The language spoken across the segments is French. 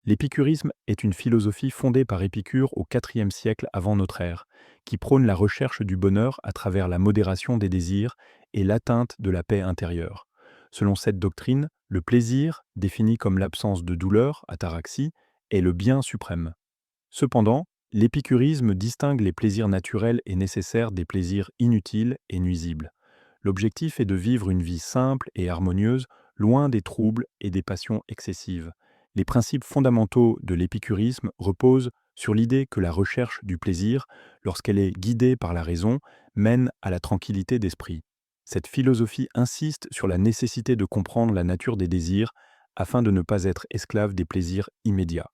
L'épicurisme est une philosophie fondée par Épicure au IVe siècle avant notre ère, qui prône la recherche du bonheur à travers la modération des désirs et l'atteinte de la paix intérieure. Selon cette doctrine, le plaisir, défini comme l'absence de douleur, ataraxie, est le bien suprême. Cependant, l'épicurisme distingue les plaisirs naturels et nécessaires des plaisirs inutiles et nuisibles. L'objectif est de vivre une vie simple et harmonieuse, loin des troubles et des passions excessives. Les principes fondamentaux de l'épicurisme reposent sur l'idée que la recherche du plaisir, lorsqu'elle est guidée par la raison, mène à la tranquillité d'esprit. Cette philosophie insiste sur la nécessité de comprendre la nature des désirs afin de ne pas être esclave des plaisirs immédiats.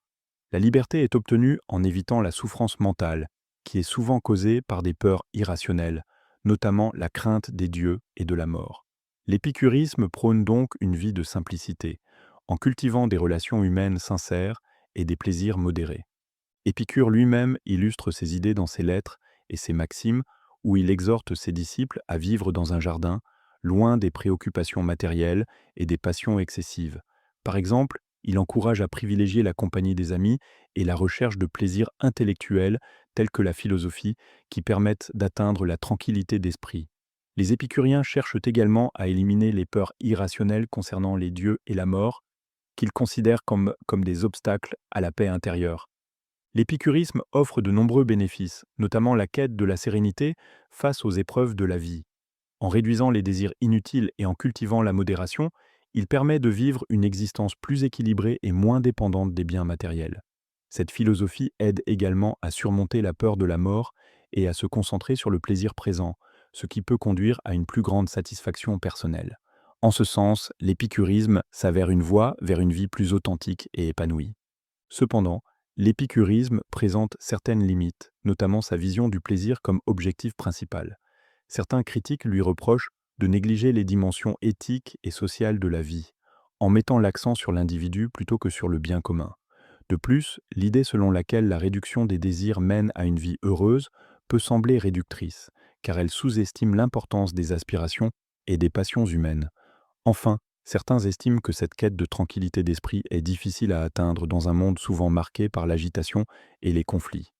La liberté est obtenue en évitant la souffrance mentale, qui est souvent causée par des peurs irrationnelles, notamment la crainte des dieux et de la mort. L'épicurisme prône donc une vie de simplicité, en cultivant des relations humaines sincères et des plaisirs modérés. Épicure lui-même illustre ses idées dans ses lettres et ses maximes, où il exhorte ses disciples à vivre dans un jardin, loin des préoccupations matérielles et des passions excessives. Par exemple, il encourage à privilégier la compagnie des amis et la recherche de plaisirs intellectuels tels que la philosophie qui permettent d'atteindre la tranquillité d'esprit. Les épicuriens cherchent également à éliminer les peurs irrationnelles concernant les dieux et la mort, qu'ils considèrent comme des obstacles à la paix intérieure. L'épicurisme offre de nombreux bénéfices, notamment la quête de la sérénité face aux épreuves de la vie. En réduisant les désirs inutiles et en cultivant la modération, il permet de vivre une existence plus équilibrée et moins dépendante des biens matériels. Cette philosophie aide également à surmonter la peur de la mort et à se concentrer sur le plaisir présent, ce qui peut conduire à une plus grande satisfaction personnelle. En ce sens, l'épicurisme s'avère une voie vers une vie plus authentique et épanouie. Cependant, l'épicurisme présente certaines limites, notamment sa vision du plaisir comme objectif principal. Certains critiques lui reprochent de négliger les dimensions éthiques et sociales de la vie, en mettant l'accent sur l'individu plutôt que sur le bien commun. De plus, l'idée selon laquelle la réduction des désirs mène à une vie heureuse peut sembler réductrice, car elle sous-estime l'importance des aspirations et des passions humaines. Enfin, certains estiment que cette quête de tranquillité d'esprit est difficile à atteindre dans un monde souvent marqué par l'agitation et les conflits.